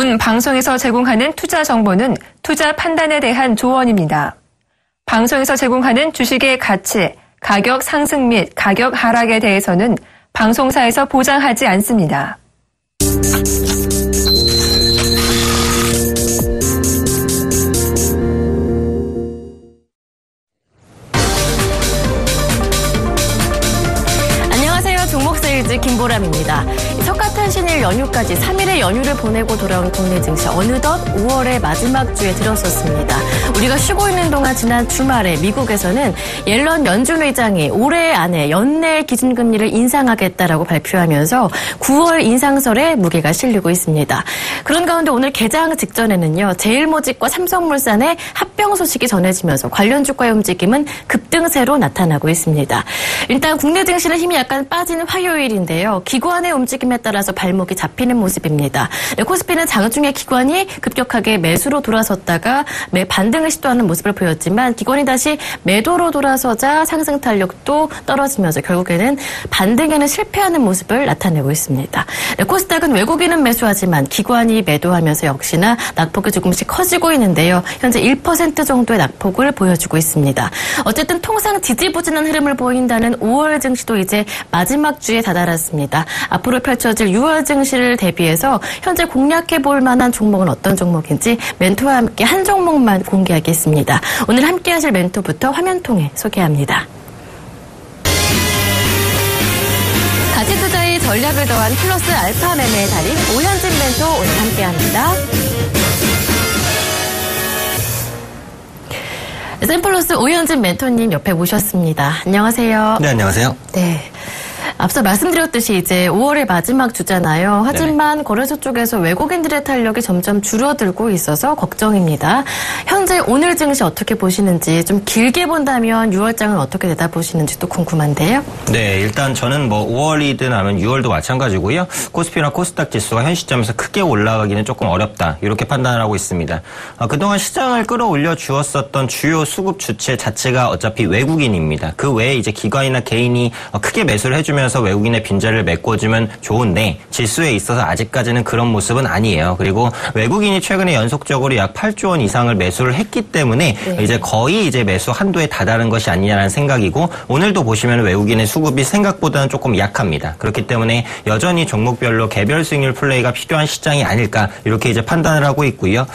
요즘 방송에서 제공하는 투자 정보는 투자 판단에 대한 조언입니다. 방송에서 제공하는 주식의 가치, 가격 상승 및 가격 하락에 대해서는 방송사에서 보장하지 않습니다. 안녕하세요. 종목세일즈 김보람입니다. 석가탄신일 연휴까지 3일의 연휴를 보내고 돌아온 국내 증시 어느덧 5월의 마지막 주에 들어섰습니다. 우리가 쉬고 있는 동안 지난 주말에 미국에서는 옐런 연준 의장이 올해 안에 연내 기준금리를 인상하겠다라고 발표하면서 9월 인상설에 무게가 실리고 있습니다. 그런 가운데 오늘 개장 직전에는요. 제일모직과 삼성물산의 합병 소식이 전해지면서 관련 주가의 움직임은 급등세로 나타나고 있습니다. 일단 국내 증시는 힘이 약간 빠진 화요일인데요. 기관의 움직임에 따라서 발목이 잡히는 모습입니다. 코스피는 장중에 기관이 급격하게 매수로 돌아섰다가 반등을 시도하는 모습을 보였지만 기관이 다시 매도로 돌아서자 상승 탄력도 떨어지면서 결국에는 반등에는 실패하는 모습을 나타내고 있습니다. 코스닥은 외국인은 매수하지만 기관이 매도하면서 역시나 낙폭이 조금씩 커지고 있는데요. 현재 1% 정도의 낙폭을 보여주고 있습니다. 어쨌든 통상 지지부진한 흐름을 보인다는 5월 증시도 이제 마지막 주에 다다랐습니다. 앞으로 펼쳐질 6월 증시를 대비해서 현재 공략해볼 만한 종목은 어떤 종목인지 멘토와 함께 한 종목만 공개하겠습니다. 오늘 함께 하실 멘토부터 화면 통해 소개합니다. 가치투자의 전략을 더한 플러스 알파 매매의 달인 오현진 멘토 오늘 함께합니다. 샘플러스 오현진 멘토님 옆에 모셨습니다. 안녕하세요. 네, 안녕하세요. 네. 앞서 말씀드렸듯이 이제 5월의 마지막 주잖아요. 하지만 거래소 쪽에서 외국인들의 탄력이 점점 줄어들고 있어서 걱정입니다. 현재 오늘 증시 어떻게 보시는지 좀 길게 본다면 6월장은 어떻게 내다보시는지 또 궁금한데요. 네, 일단 저는 5월이든 아니면 6월도 마찬가지고요. 코스피나 코스닥 지수가 현 시점에서 크게 올라가기는 조금 어렵다. 이렇게 판단을 하고 있습니다. 그동안 시장을 끌어올려 주었었던 주요 수급 주체 자체가 어차피 외국인입니다. 그 외에 이제 기관이나 개인이 크게 매수를 해주면서 외국인의 빈자리를 메꿔주면 좋은데 지수에 있어서 아직까지는 그런 모습은 아니에요. 그리고 외국인이 최근에 연속적으로 약 8조 원 이상을 매수를 했기 때문에 이제 거의 이제 매수 한도에 다다른 것이 아니냐라는 생각이고 오늘도 보시면 외국인의 수급이 생각보다는 조금 약합니다. 그렇기 때문에 여전히 종목별로 개별 수익률 플레이가 필요한 시장이 아닐까 이렇게 이제 판단을 하고 있고요.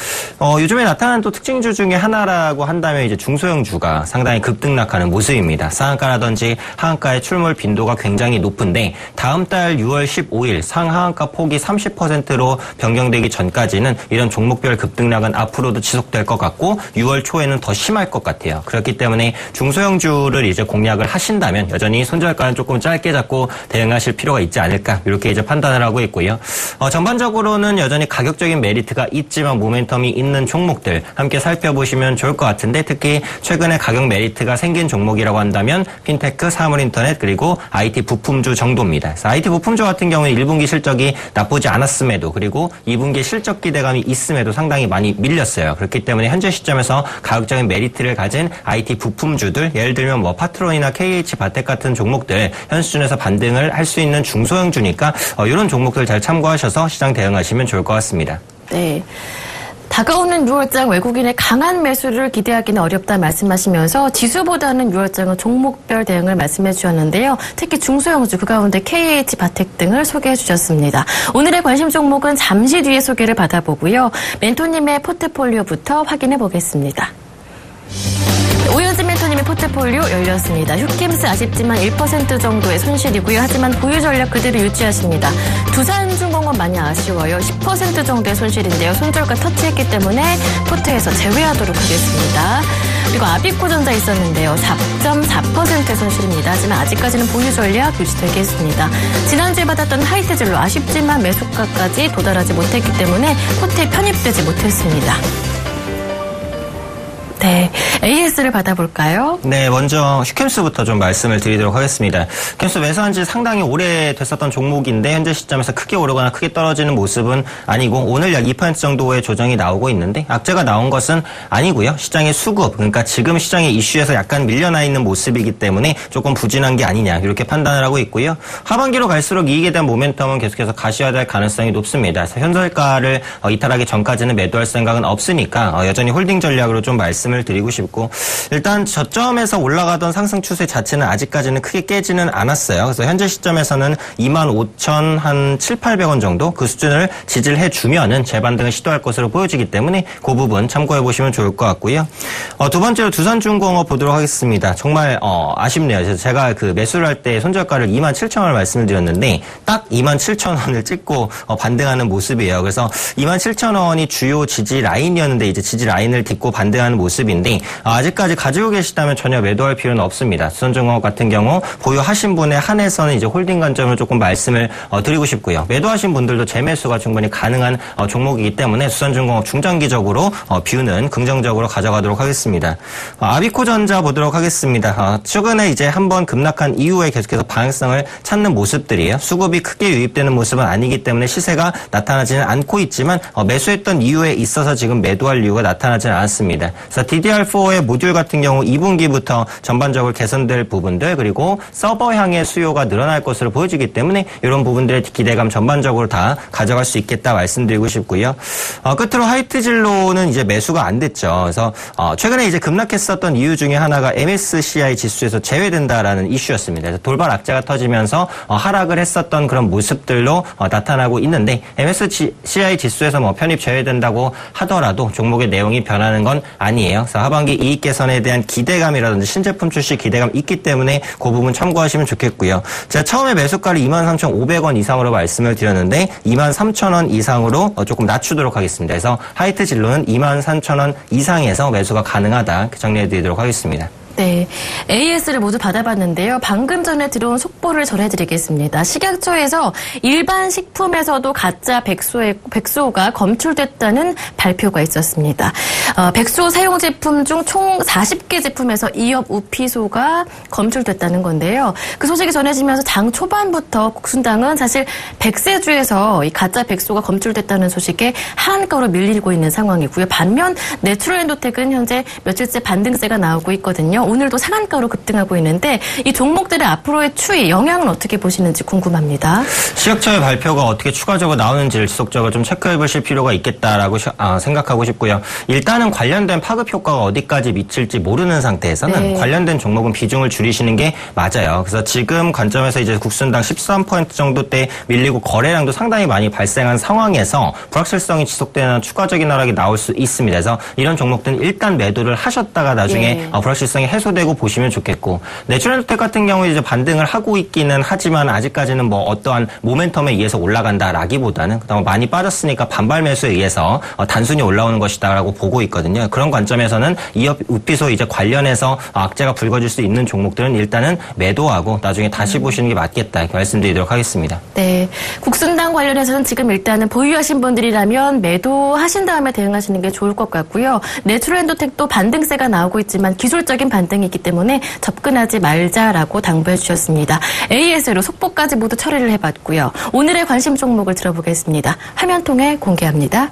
요즘에 나타나는 또 특징주 중에 하나라고 한다면 이제 중소형주가 상당히 급등락하는 모습입니다. 상한가라든지 하한가의 출몰 빈도가 굉장히 높은데 다음 달 6월 15일 상하한가 폭이 30%로 변경되기 전까지는 이런 종목별 급등락은 앞으로도 지속될 것 같고 6월 초에는 더 심할 것 같아요. 그렇기 때문에 중소형주를 이제 공략을 하신다면 여전히 손절가는 조금 짧게 잡고 대응하실 필요가 있지 않을까 이렇게 이제 판단을 하고 있고요. 전반적으로는 여전히 가격적인 메리트가 있지만 모멘텀이 있는 종목들 함께 살펴보시면 좋을 것 같은데 특히 최근에 가격 메리트가 생긴 종목이라고 한다면 핀테크, 사물인터넷 그리고 IT 부품주 정도입니다. 그래서 IT 부품주 같은 경우는 1분기 실적이 나쁘지 않았음에도 그리고 2분기 실적 기대감이 있음에도 상당히 많이 밀렸어요. 그렇기 때문에 현재 시점에서 가격적인 메리트를 가진 IT 부품주들 예를 들면 파트론이나 KH바텍 같은 종목들 현 수준에서 반등을 할 수 있는 중소형주니까 이런 종목들 잘 참고하셔서 시장 대응하시면 좋을 것 같습니다. 네. 다가오는 6월장 외국인의 강한 매수를 기대하기는 어렵다 말씀하시면서 지수보다는 6월장은 종목별 대응을 말씀해 주셨는데요. 특히 중소형주 그 가운데 KH바텍 등을 소개해 주셨습니다. 오늘의 관심 종목은 잠시 뒤에 소개를 받아보고요. 멘토님의 포트폴리오부터 확인해 보겠습니다. 오현진 멘토님의 포트폴리오 열렸습니다. 휴킴스 아쉽지만 1% 정도의 손실이고요. 하지만 보유 전략 그대로 유지하십니다. 두산중공업 많이 아쉬워요. 10% 정도의 손실인데요. 손절가 터치했기 때문에 포트에서 제외하도록 하겠습니다. 그리고 아비코전자 있었는데요. 4.4% 손실입니다. 하지만 아직까지는 보유 전략 유지되겠습니다. 지난주에 받았던 하이테질로 아쉽지만 매수가까지 도달하지 못했기 때문에 포트에 편입되지 못했습니다. 네, AS를 받아볼까요? 네, 먼저 휴캠스부터 좀 말씀을 드리도록 하겠습니다. 휴캠스 매수한 지 상당히 오래됐었던 종목인데 현재 시점에서 크게 오르거나 크게 떨어지는 모습은 아니고 오늘 약 2% 정도의 조정이 나오고 있는데 악재가 나온 것은 아니고요. 시장의 수급, 그러니까 지금 시장의 이슈에서 약간 밀려나 있는 모습이기 때문에 조금 부진한 게 아니냐 이렇게 판단을 하고 있고요. 하반기로 갈수록 이익에 대한 모멘텀은 계속해서 가시화될 가능성이 높습니다. 그래서 현저가를 이탈하기 전까지는 매도할 생각은 없으니까 여전히 홀딩 전략으로 좀 말씀을 드리고 싶고 일단 저점에서 올라가던 상승 추세 자체는 아직까지는 크게 깨지는 않았어요. 그래서 현재 시점에서는 25,000 한 7,800원 정도 그 수준을 지지해 주면은 재반등을 시도할 것으로 보여지기 때문에 그 부분 참고해 보시면 좋을 것 같고요. 두 번째로 두산중공업 보도록 하겠습니다. 정말 아쉽네요. 그래서 제가 그 매수를 할 때 손절가를 27,000원을 말씀을 드렸는데 딱 27,000원을 찍고 반등하는 모습이에요. 그래서 27,000원이 주요 지지 라인이었는데 이제 지지 라인을 딛고 반등하는 모습인데 아직까지 가지고 계시다면 전혀 매도할 필요는 없습니다. 두산중공업 같은 경우 보유하신 분에 한해서는 이제 홀딩 관점을 조금 말씀을 드리고 싶고요. 매도하신 분들도 재매수가 충분히 가능한 종목이기 때문에 두산중공업 중장기적으로 뷰는 긍정적으로 가져가도록 하겠습니다. 아비코전자 보도록 하겠습니다. 최근에 이제 한번 급락한 이후에 계속해서 방향성을 찾는 모습들이에요. 수급이 크게 유입되는 모습은 아니기 때문에 시세가 나타나지는 않고 있지만 매수했던 이유에 있어서 지금 매도할 이유가 나타나지는 않았습니다. 그래서 DDR4의 모듈 같은 경우 2분기부터 전반적으로 개선될 부분들 그리고 서버향의 수요가 늘어날 것으로 보여지기 때문에 이런 부분들의 기대감 전반적으로 다 가져갈 수 있겠다 말씀드리고 싶고요. 끝으로 하이트진로는 이제 매수가 안 됐죠. 그래서 최근에 이제 급락했었던 이유 중에 하나가 MSCI 지수에서 제외된다라는 이슈였습니다. 그래서 돌발 악재가 터지면서 하락을 했었던 그런 모습들로 나타나고 있는데 MSCI 지수에서 편입 제외된다고 하더라도 종목의 내용이 변하는 건 아니에요. 그래서 하반기 이익 개선에 대한 기대감이라든지 신제품 출시 기대감 있기 때문에 그 부분 참고하시면 좋겠고요. 제가 처음에 매수가를 23,500원 이상으로 말씀을 드렸는데 23,000원 이상으로 조금 낮추도록 하겠습니다. 그래서 하이트 진로는 23,000원 이상에서 매수가 가능하다 정리해드리도록 하겠습니다. 네, AS를 모두 받아봤는데요. 방금 전에 들어온 속보를 전해드리겠습니다. 식약처에서 일반 식품에서도 가짜 백소가 검출됐다는 발표가 있었습니다. 백소 사용 제품 중 총 40개 제품에서 이업 우피소가 검출됐다는 건데요. 그 소식이 전해지면서 장 초반부터 국순당은 사실 백세주에서 이 가짜 백소가 검출됐다는 소식에 하한가로 밀리고 있는 상황이고요. 반면 내추럴엔도텍은 현재 며칠째 반등세가 나오고 있거든요. 오늘도 상한가로 급등하고 있는데 이 종목들의 앞으로의 추이, 영향은 어떻게 보시는지 궁금합니다. 식약처의 발표가 어떻게 추가적으로 나오는지를 지속적으로 좀 체크해 보실 필요가 있겠다라고 생각하고 싶고요. 일단은 관련된 파급 효과가 어디까지 미칠지 모르는 상태에서는 관련된 종목은 비중을 줄이시는 게 맞아요. 그래서 지금 관점에서 이제 국순당 13% 정도대 밀리고 거래량도 상당히 많이 발생한 상황에서 불확실성이 지속되는 추가적인 하락이 나올 수 있습니다. 그래서 이런 종목들은 일단 매도를 하셨다가 나중에 불확실성이 해소되고 보시면 좋겠고 내추럴엔도텍 같은 경우에 이제 반등을 하고 있기는 하지만 아직까지는 어떠한 모멘텀에 의해서 올라간다라기보다는 그다음에 많이 빠졌으니까 반발 매수에 의해서 단순히 올라오는 것이다라고 보고 있거든요. 그런 관점에서는 이업 우피소 이제 관련해서 악재가 불거질 수 있는 종목들은 일단은 매도하고 나중에 다시 보시는 게 맞겠다 이렇게 말씀드리도록 하겠습니다. 네, 국순당 관련해서는 지금 일단은 보유하신 분들이라면 매도하신 다음에 대응하시는 게 좋을 것 같고요. 내추럴엔도텍도 반등세가 나오고 있지만 기술적인 반등이 있기 때문에 접근하지 말자라고 당부해 주셨습니다. AS로 속보까지 모두 처리를 해봤고요. 오늘의 관심 종목을 들어보겠습니다. 화면 통해 공개합니다.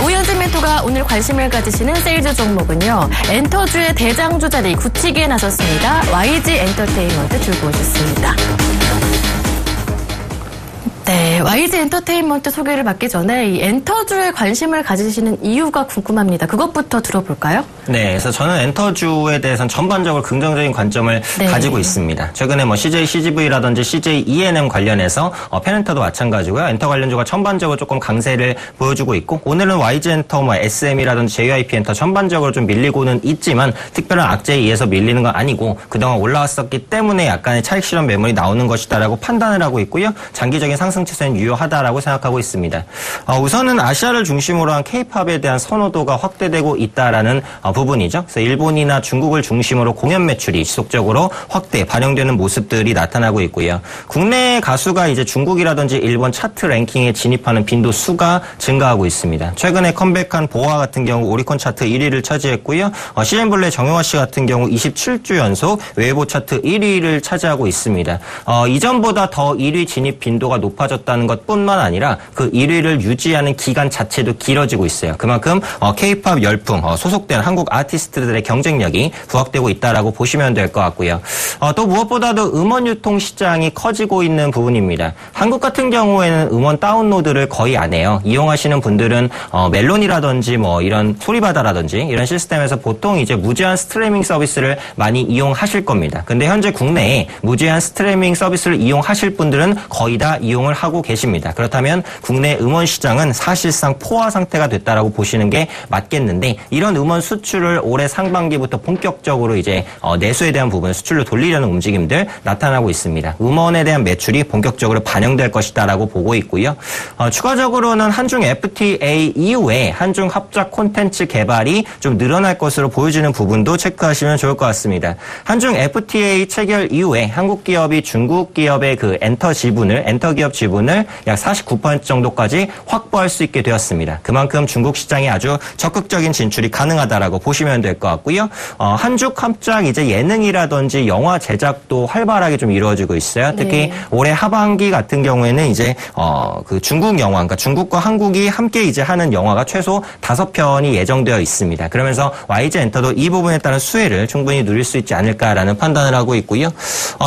오현진 멘토가 오늘 관심을 가지시는 세일즈 종목은요. 엔터주의 대장주 자리 굳히기에 나섰습니다. YG 엔터테인먼트 들고 오셨습니다. 네, YG 엔터테인먼트 소개를 받기 전에 이 엔터주에 관심을 가지시는 이유가 궁금합니다. 그것부터 들어볼까요? 네, 그래서 저는 엔터주에 대해서는 전반적으로 긍정적인 관점을 가지고 있습니다. 최근에 CJ CGV라든지 CJ ENM 관련해서 페넨터도 마찬가지고요. 엔터 관련주가 전반적으로 조금 강세를 보여주고 있고 오늘은 YG 엔터, SM이라든지 JYP 엔터 전반적으로 좀 밀리고는 있지만 특별한 악재에 의해서 밀리는 건 아니고 그동안 올라왔었기 때문에 약간의 차익 실현 매물이 나오는 것이다라고 판단을 하고 있고요. 장기적인 상승 상승 추세는 유효하다라고 생각하고 있습니다. 우선은 아시아를 중심으로 한 K-팝에 대한 선호도가 확대되고 있다라는 부분이죠. 그래서 일본이나 중국을 중심으로 공연 매출이 지속적으로 확대 반영되는 모습들이 나타나고 있고요. 국내 가수가 이제 중국이라든지 일본 차트 랭킹에 진입하는 빈도 수가 증가하고 있습니다. 최근에 컴백한 보아 같은 경우 오리콘 차트 1위를 차지했고요. CN블루의 정영화 씨 같은 경우 27주 연속 웨이보 차트 1위를 차지하고 있습니다. 이전보다 더 1위 진입 빈도가 높아졌다는 것뿐만 아니라 그 1위를 유지하는 기간 자체도 길어지고 있어요. 그만큼 K-팝 열풍, 소속된 한국 아티스트들의 경쟁력이 부각되고 있다라고 보시면 될 것 같고요. 또 무엇보다도 음원 유통 시장이 커지고 있는 부분입니다. 한국 같은 경우에는 음원 다운로드를 거의 안 해요. 이용하시는 분들은 멜론이라든지 뭐 이런 소리바다라든지 이런 시스템에서 보통 이제 무제한 스트리밍 서비스를 많이 이용하실 겁니다. 근데 현재 국내에 무제한 스트리밍 서비스를 이용하실 분들은 거의 다 이용을 하고 계십니다. 그렇다면 국내 음원 시장은 사실상 포화 상태가 됐다라고 보시는 게 맞겠는데 이런 음원 수출을 올해 상반기부터 본격적으로 이제 내수에 대한 부분 수출로 돌리려는 움직임들 나타나고 있습니다. 음원에 대한 매출이 본격적으로 반영될 것이다라고 보고 있고요. 추가적으로는 한중 FTA 이후에 한중 합작 콘텐츠 개발이 좀 늘어날 것으로 보여지는 부분도 체크하시면 좋을 것 같습니다. 한중 FTA 체결 이후에 한국 기업이 중국 기업의 그 엔터 기업 지분을 약 49% 정도까지 확보할 수 있게 되었습니다. 그만큼 중국 시장에 아주 적극적인 진출이 가능하다라고 보시면 될 것 같고요. 한중 합작 이제 예능이라든지 영화 제작도 활발하게 좀 이루어지고 있어요. 특히 네. 올해 하반기 같은 경우에는 이제 그 중국 영화, 그러니까 중국과 한국이 함께 이제 하는 영화가 최소 5편이 예정되어 있습니다. 그러면서 YG 엔터도 이 부분에 따른 수혜를 충분히 누릴 수 있지 않을까라는 판단을 하고 있고요.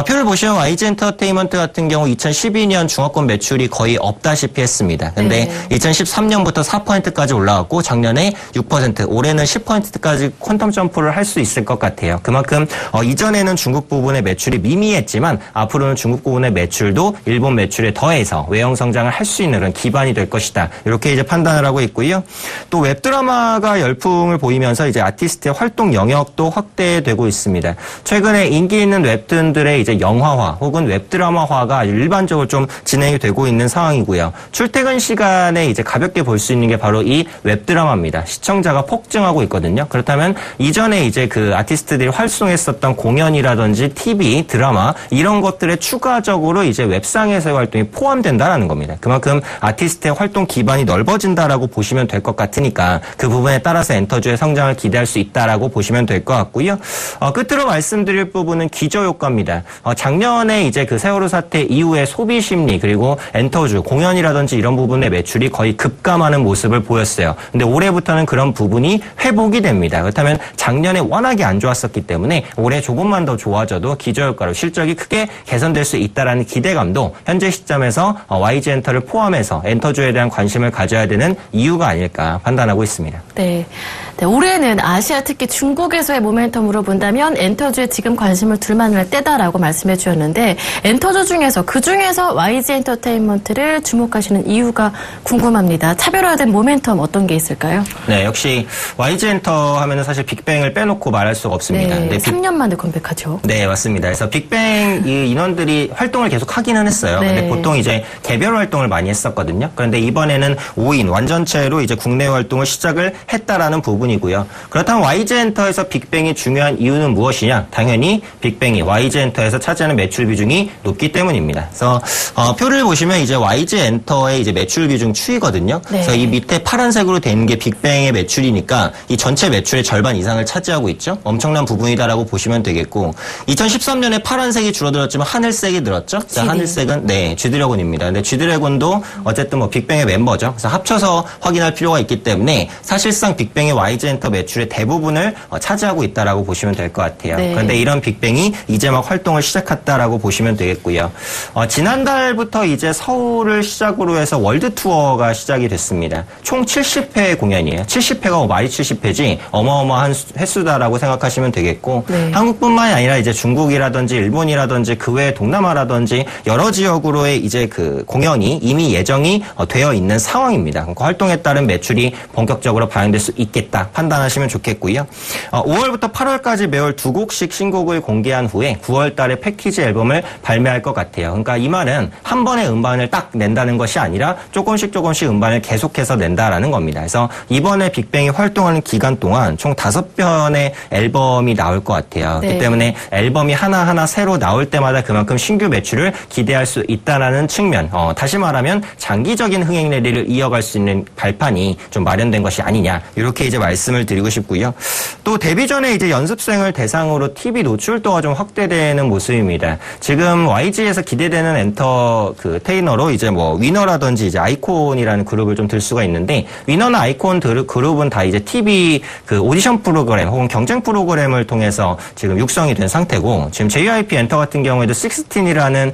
표를 보시면 YG 엔터테인먼트 같은 경우 2012년 중화권 매출이 거의 없다시피 했습니다. 근데 2013년부터 4%까지 올라갔고 작년에 6%, 올해는 10%까지 퀀텀 점프를 할 수 있을 것 같아요. 그만큼 이전에는 중국 부분의 매출이 미미했지만 앞으로는 중국 부분의 매출도 일본 매출에 더해서 외형 성장을 할 수 있는 그런 기반이 될 것이다. 이렇게 이제 판단을 하고 있고요. 또 웹드라마가 열풍을 보이면서 이제 아티스트의 활동 영역도 확대되고 있습니다. 최근에 인기 있는 웹툰들의 이제 영화화 혹은 웹드라마화가 일반적으로 좀 진행이 되고 있는 상황이고요. 출퇴근 시간에 이제 가볍게 볼 수 있는 게 바로 이 웹드라마입니다. 시청자가 폭증하고 있거든요. 그렇다면 이전에 이제 그 아티스트들이 활동했었던 공연이라든지 TV, 드라마 이런 것들에 추가적으로 이제 웹상에서의 활동이 포함된다라는 겁니다. 그만큼 아티스트의 활동 기반이 넓어진다라고 보시면 될 것 같으니까 그 부분에 따라서 엔터주의 성장을 기대할 수 있다라고 보시면 될 것 같고요. 끝으로 말씀드릴 부분은 기저효과입니다. 작년에 이제 그 세월호 사태 이후에 소비 심리 그리고 엔터주, 공연이라든지 이런 부분의 매출이 거의 급감하는 모습을 보였어요. 근데 올해부터는 그런 부분이 회복이 됩니다. 그렇다면 작년에 워낙에 안 좋았었기 때문에 올해 조금만 더 좋아져도 기저효과로 실적이 크게 개선될 수 있다라는 기대감도 현재 시점에서 YG 엔터를 포함해서 엔터주에 대한 관심을 가져야 되는 이유가 아닐까 판단하고 있습니다. 네. 올해는 아시아 특히 중국에서의 모멘텀으로 본다면 엔터주에 지금 관심을 둘 만할 때다라고 말씀해 주셨는데 엔터주 중에서 그중에서 YG 엔터테인먼트를 주목하시는 이유가 궁금합니다. 차별화된 모멘텀 어떤 게 있을까요? 네, 역시 YG 엔터 하면은 사실 빅뱅을 빼놓고 말할 수가 없습니다. 네, 3년 만에 컴백하죠. 네, 맞습니다. 그래서 빅뱅 이 인원들이 활동을 계속 하기는 했어요. 네. 근데 보통 이제 개별 활동을 많이 했었거든요. 그런데 이번에는 5인 완전체로 이제 국내 활동을 시작을 했다라는 부분이고요. 그렇다면 YG 엔터에서 빅뱅이 중요한 이유는 무엇이냐? 당연히 빅뱅이 YG 엔터에서 차지하는 매출 비중이 높기 때문입니다. 그래서 표를 보시면 이제 YG 엔터의 이제 매출 비중 추이거든요. 네. 그래서 이 밑에 파란색으로 돼 있는 게 빅뱅의 매출이니까 이 전체 매출의 절반 이상을 차지하고 있죠. 엄청난 부분이다라고 보시면 되겠고 2013년에 파란색이 줄어들었지만 하늘색이 늘었죠. 하늘색은 네, G드래곤입니다. 근데 G드래곤도 어쨌든 뭐 빅뱅의 멤버죠. 그래서 합쳐서 확인할 필요가 있기 때문에 사실상 빅뱅의 YG 엔터 매출의 대부분을 차지하고 있다라고 보시면 될 것 같아요. 네. 그런데 이런 빅뱅이 이제 막 활동을 시작했다라고 보시면 되겠고요. 지난달부터 이제 서울을 시작으로 해서 월드 투어가 시작이 됐습니다. 총 70회 공연이에요. 70회가 말이 70회지 어마어마한 횟수다라고 생각하시면 되겠고 네. 한국뿐만이 아니라 이제 중국이라든지 일본이라든지 그 외 동남아라든지 여러 지역으로의 이제 그 공연이 이미 예정이 되어 있는 상황입니다. 그러니까 활동에 따른 매출이 본격적으로 반영될 수 있겠다 판단하시면 좋겠고요. 5월부터 8월까지 매월 2곡씩 신곡을 공개한 후에 9월 달에 패키지 앨범을 발매할 것 같아요. 그러니까 이 말은 한 번에 번에 음반을 딱 낸다는 것이 아니라 조금씩 음반을 계속해서 낸다라는 겁니다. 그래서 이번에 빅뱅이 활동하는 기간 동안 총 5편의 앨범이 나올 것 같아요. 그렇기 때문에 앨범이 하나하나 새로 나올 때마다 그만큼 신규 매출을 기대할 수 있다라는 측면, 다시 말하면 장기적인 흥행 랠리를 이어갈 수 있는 발판이 좀 마련된 것이 아니냐, 이렇게 이제 말씀을 드리고 싶고요. 또 데뷔 전에 이제 연습생을 대상으로 TV 노출도가 좀 확대되는 모습입니다. 지금 YG에서 기대되는 엔터테이너로 이제 뭐 위너라든지 이제 아이콘이라는 그룹을 좀 들 수가 있는데, 위너나 아이콘 그룹은 다 이제 TV 그 오디션 프로그램 혹은 경쟁 프로그램을 통해서 지금 육성이 된 상태고, 지금 JYP 엔터 같은 경우에도 16이라는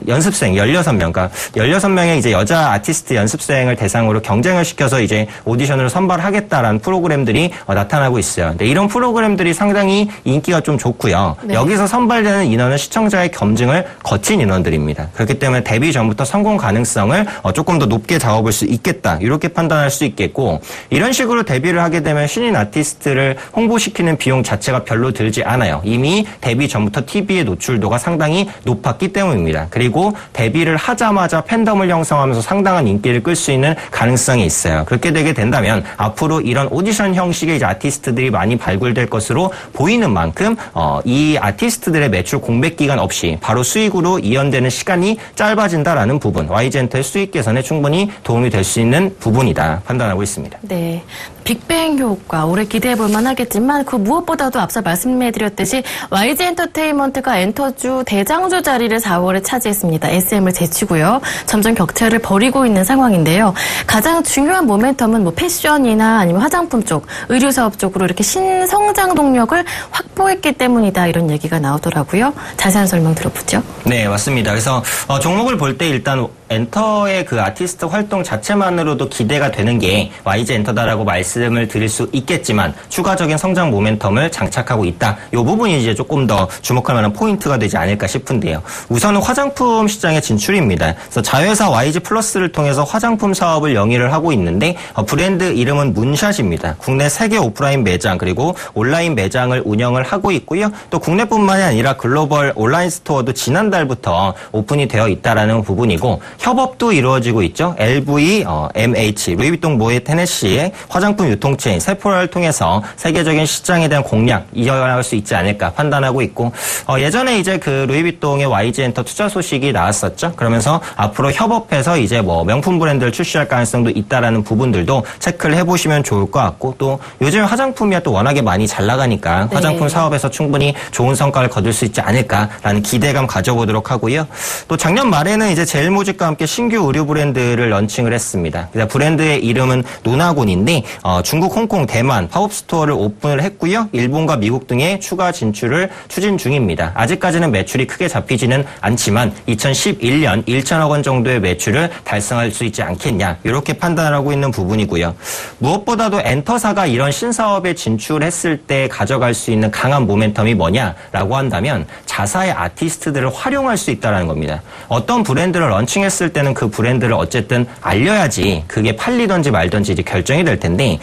연습생 16명, 그러니까 16명의 이제 여자 아티스트 연습생을 대상으로 경쟁을 시켜서 이제 오디션으로 선발하겠다라는 프로그램들이 나타나고 있어요. 근데 이런 프로그램들이 상당히 인기가 좀 좋고요. 여기서 선발되는 인원은 시청자의 검증을 거친 인원들입니다. 그렇기 때문에 데뷔 전부터 성공 가능성을 조금 더 높게 잡아볼 수 있겠다, 이렇게 판단할 수 있겠고, 이런 식으로 데뷔를 하게 되면 신인 아티스트를 홍보시키는 비용 자체가 별로 들지 않아요. 이미 데뷔 전부터 TV의 노출도가 상당히 높았기 때문입니다. 그리고 데뷔를 하자마자 팬덤을 형성하면서 상당한 인기를 끌 수 있는 가능성이 있어요. 그렇게 되게 된다면 앞으로 이런 오디션 형식의 이제 아티스트들이 많이 발굴될 것으로 보이는 만큼 이 아티스트들의 매출 공백 기간 없이 바로 수익으로 이연되는 시간이 짧아진다라는 부분, YG엔터의 수익 개선에 충분히 도움이 될 수 있는 부분이다 판단하고 있습니다. 네, 빅뱅 효과 올해 기대해볼 만하겠지만 그 무엇보다도 앞서 말씀해드렸듯이 YG 엔터테인먼트가 엔터주 대장주 자리를 4월에 차지했습니다. SM을 제치고요. 점점 격차를 벌이고 있는 상황인데요. 가장 중요한 모멘텀은 뭐 패션이나 아니면 화장품 쪽, 의류 사업 쪽으로 이렇게 신성장 동력을 확보했기 때문이다, 이런 얘기가 나오더라고요. 자세한 설명 들어보죠. 네, 맞습니다. 그래서 종목을 볼 때 일단 엔터의 그 아티스트 활동 자체만으로도 기대가 되는 게 YG 엔터다라고 말씀을 드릴 수 있겠지만, 추가적인 성장 모멘텀을 장착하고 있다, 이 부분이 이제 조금 더 주목할 만한 포인트가 되지 않을까 싶은데요. 우선은 화장품 시장의 진출입니다. 그래서 자회사 YG 플러스를 통해서 화장품 사업을 영위를 하고 있는데, 브랜드 이름은 문샷입니다. 국내 3개 오프라인 매장 그리고 온라인 매장을 운영을 하고 있고요. 또 국내뿐만이 아니라 글로벌 온라인 스토어도 지난달부터 오픈이 되어 있다라는 부분이고, 협업도 이루어지고 있죠. LV, MH, 루이비통 모ët 헤네시의 화장품 유통체인 세포라를 통해서 세계적인 시장에 대한 공략 이어갈 수 있지 않을까 판단하고 있고, 예전에 이제 그 루이비통의 YG 엔터 투자 소식이 나왔었죠. 그러면서 앞으로 협업해서 이제 뭐 명품 브랜드를 출시할 가능성도 있다라는 부분들도 체크를 해보시면 좋을 것 같고, 또 요즘 화장품이 또 워낙에 많이 잘 나가니까 화장품 사업에서 충분히 좋은 성과를 거둘 수 있지 않을까라는 기대감 가져보도록 하고요. 또 작년 말에는 이제 제일모직과 함께 신규 의류 브랜드를 런칭을 했습니다. 브랜드의 이름은 노나곤인데 중국, 홍콩, 대만 팝업 스토어를 오픈을 했고요. 일본과 미국 등의 추가 진출을 추진 중입니다. 아직까지는 매출이 크게 잡히지는 않지만 2011년 1천억 원 정도의 매출을 달성할 수 있지 않겠냐, 이렇게 판단을 하고 있는 부분이고요. 무엇보다도 엔터사가 이런 신사업에 진출했을 때 가져갈 수 있는 강한 모멘텀이 뭐냐라고 한다면 자사의 아티스트들을 활용할 수 있다는 겁니다. 어떤 브랜드를 런칭했을 때는 그 브랜드를 어쨌든 알려야지 그게 팔리던지 말던지 이제 결정이 될 텐데,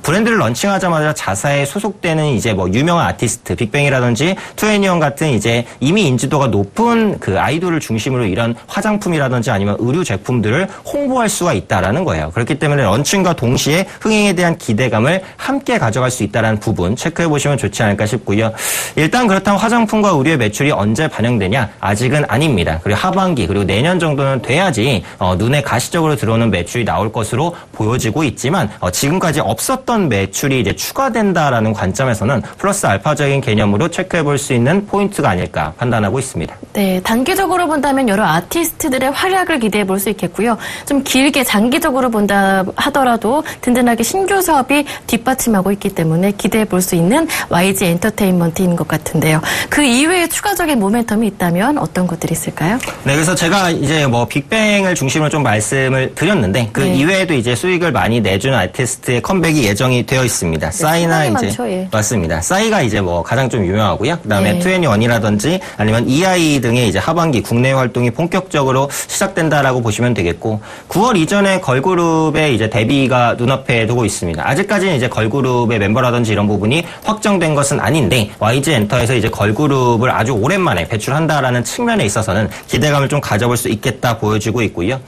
브랜드를 런칭하자마자 자사에 소속되는 이제 뭐 유명한 아티스트, 빅뱅이라든지 2NE1 같은 이제 이미 인지도가 높은 그 아이돌을 중심으로 이런 화장품이라든지 아니면 의류 제품들을 홍보할 수가 있다라는 거예요. 그렇기 때문에 런칭과 동시에 흥행에 대한 기대감을 함께 가져갈 수 있다는 부분 체크해 보시면 좋지 않을까 싶고요. 일단 그렇다면 화장품과 의류의 매출이 언제 반영되냐? 아직은 아닙니다. 그리고 하반기 그리고 내년 정도는 돼야지 눈에 가시적으로 들어오는 매출이 나올 것으로 보여지고 있지만, 지금까지 없었던 매출이 이제 추가된다라는 관점에서는 플러스 알파적인 개념으로 체크해 볼 수 있는 포인트가 아닐까 판단하고 있습니다. 네, 단기적으로 본다면 여러 아티스트들의 활약을 기대해 볼 수 있겠고요. 좀 길게 장기적으로 본다 하더라도 든든하게 신규 사업이 뒷받침하고 있기 때문에 기대해 볼 수 있는 YG 엔터테인먼트인 것 같은데요. 그 이외에 추가적인 모멘텀이 있다면 어떤 것들이 있을까요? 네, 그래서 제가 이제 뭐 빅뱅을 중심으로 좀 말씀을 드렸는데, 그 이외에도 이제 수익을 많이 내주는 아티스트의 컴백이 예정이 되어 있습니다. 싸이나 이제 많죠, 예. 맞습니다. 싸이가 이제 뭐 가장 좀 유명하고요. 그다음에 2NE1이라든지 아니면 EI 등의 이제 하반기 국내 활동이 본격적으로 시작된다라고 보시면 되겠고 9월 이전에 걸그룹의 이제 데뷔가 눈앞에 두고 있습니다. 아직까지는 이제 걸그룹의 멤버라든지 이런 부분이 확정된 것은 아닌데 YG 엔터에서 이제 걸그룹을 아주 오랜만에 배출한다라는 측면에 있어서는 기대감을 좀 가져볼 수 있겠다 보여지고 있고요.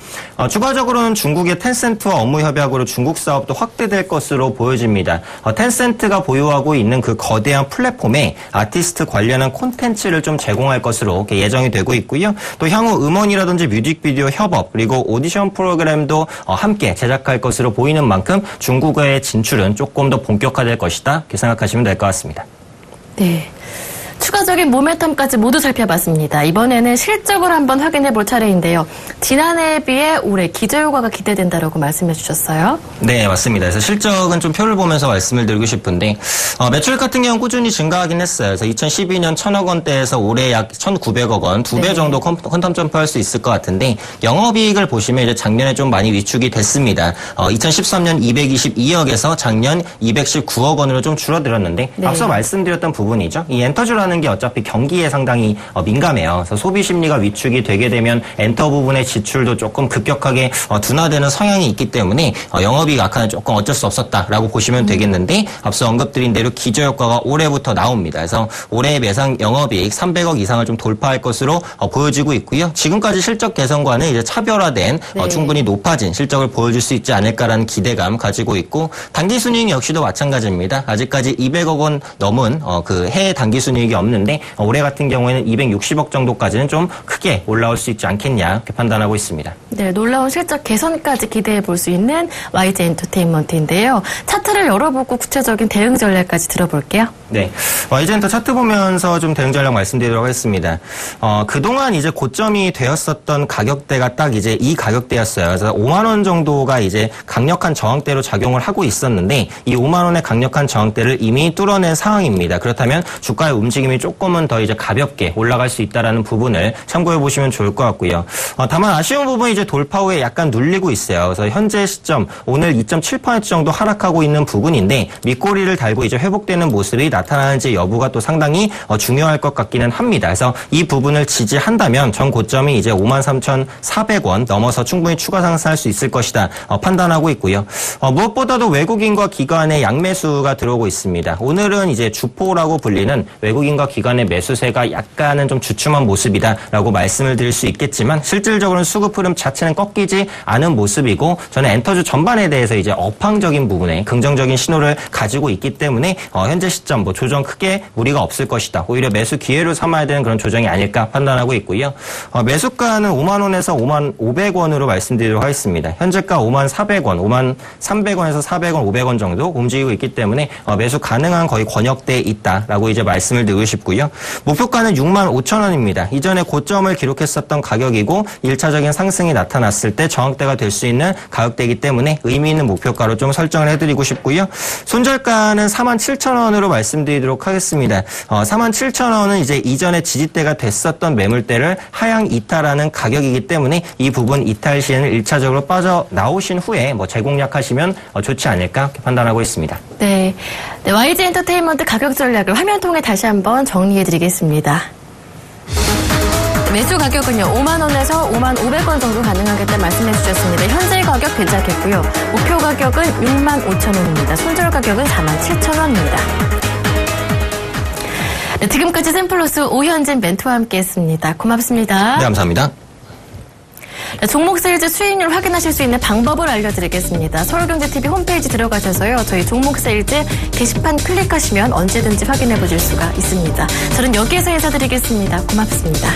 추가적으로는 중국의 텐센트와 업무 협약으로 중국 사업도 확대될 것으로 보여집니다. 텐센트가 보유하고 있는 그 거대한 플랫폼에 아티스트 관련한 콘텐츠를 좀 제공할 것으로 예정이 되고 있고요. 또 향후 음원이라든지 뮤직비디오 협업 그리고 오디션 프로그램도 함께 제작할 것으로 보이는 만큼 중국의 진출은 조금 더 본격화될 것이다 이렇게 생각하시면 될 것 같습니다. 네. 추가적인 모멘텀까지 모두 살펴봤습니다. 이번에는 실적을 한번 확인해 볼 차례인데요. 지난해에 비해 올해 기저효과가 기대된다라고 말씀해 주셨어요. 네, 맞습니다. 그래서 실적은 좀 표를 보면서 말씀을 드리고 싶은데 매출 같은 경우는 꾸준히 증가하긴 했어요. 그래서 2012년 1,000억 원대에서 올해 약 1,900억 원, 2배 정도 퀀텀 점프할 수 있을 것 같은데 영업이익을 보시면 이제 작년에 좀 많이 위축이 됐습니다. 2013년 222억에서 작년 219억 원으로 좀 줄어들었는데 앞서 말씀드렸던 부분이죠. 이 엔터주라는 게 어차피 경기에 상당히 민감해요. 그래서 소비 심리가 위축이 되게 되면 엔터 부분의 지출도 조금 급격하게 둔화되는 성향이 있기 때문에 영업이익 악화는 조금 어쩔 수 없었다라고 보시면 되겠는데 앞서 언급드린 대로 기저효과가 올해부터 나옵니다. 그래서 올해 매상 영업이익 300억 이상을 좀 돌파할 것으로 보여지고 있고요. 지금까지 실적 개선과는 이제 차별화된 충분히 높아진 실적을 보여줄 수 있지 않을까라는 기대감 가지고 있고 단기순이익 역시도 마찬가지입니다. 아직까지 200억 원 넘은 그 해외 단기순이익이 없는데 올해 같은 경우에는 260억 정도까지는 좀 크게 올라올 수 있지 않겠냐 이렇게 판단하고 있습니다. 네, 놀라운 실적 개선까지 기대해 볼 수 있는 YG 엔터테인먼트인데요. 차트를 열어보고 구체적인 대응 전략까지 들어볼게요. 네, YG 엔터 차트 보면서 좀 대응 전략 말씀드리도록 하겠습니다. 그동안 이제 고점이 되었었던 가격대가 딱 이제 이 가격대였어요. 그래서 5만 원 정도가 이제 강력한 저항대로 작용을 하고 있었는데 이 5만 원의 강력한 저항대를 이미 뚫어낸 상황입니다. 그렇다면 주가의 움직임이 조금은 더 이제 가볍게 올라갈 수 있다라는 부분을 참고해 보시면 좋을 것 같고요. 다만 아쉬운 부분이 이제 돌파 후에 약간 눌리고 있어요. 그래서 현재 시점 오늘 2.7% 정도 하락하고 있는 부분인데 밑꼬리를 달고 이제 회복되는 모습이 나타나는지 여부가 또 상당히 중요할 것 같기는 합니다. 그래서 이 부분을 지지한다면 전 고점이 이제 53,400원 넘어서 충분히 추가 상승할 수 있을 것이다 판단하고 있고요. 무엇보다도 외국인과 기관의 양매수가 들어오고 있습니다. 오늘은 이제 주포라고 불리는 외국인과 기관의 매수세가 약간은 좀 주춤한 모습이다라고 말씀을 드릴 수 있겠지만 실질적으로는 수급 흐름 자체는 꺾이지 않은 모습이고 저는 엔터주 전반에 대해서 이제 업황적인 부분에 긍정적인 신호를 가지고 있기 때문에 현재 시점 뭐 조정 크게 무리가 없을 것이다. 오히려 매수 기회로 삼아야 되는 그런 조정이 아닐까 판단하고 있고요. 매수가는 5만 원에서 5만 500원으로 말씀드리도록 하겠습니다. 현재가 5만 400원, 5만 300원에서 400원, 500원 정도 움직이고 있기 때문에 매수 가능한 거의 권역대에 있다라고 이제 말씀을 드리고 싶고요. 목표가는 6만 5천 원입니다. 이전에 고점을 기록했었던 가격이고 1차적인 상승이 나타났을 때 저항대가 될 수 있는 가격대이기 때문에 의미 있는 목표가로 좀 설정을 해드리고 싶고요. 손절가는 4만 7천 원으로 말씀드리도록 하겠습니다. 4만 7천 원은 이제 이전에 지지대가 됐었던 매물대를 하향 이탈하는 가격이기 때문에 이 부분 이탈 시에는 1차적으로 빠져나오신 후에 뭐 재공략하시면 좋지 않을까 이렇게 판단하고 있습니다. 네, YG 엔터테인먼트 가격 전략을 화면 통해 다시 한번 정리해드리겠습니다. 매수 가격은요 5만 원에서 5만 500원 정도 가능하겠다 말씀해 주셨습니다. 현재 가격 괜찮겠고요. 목표 가격은 6만 5천 원입니다. 손절 가격은 4만 7천 원입니다. 네, 지금까지 샘플로스 오현진 멘토와 함께했습니다. 고맙습니다. 네, 감사합니다. 네, 종목 세일즈 수익률 확인하실 수 있는 방법을 알려드리겠습니다. 서울경제TV 홈페이지 들어가셔서요. 저희 종목 세일즈 게시판 클릭하시면 언제든지 확인해 보실 수가 있습니다. 저는 여기에서 인사드리겠습니다. 고맙습니다.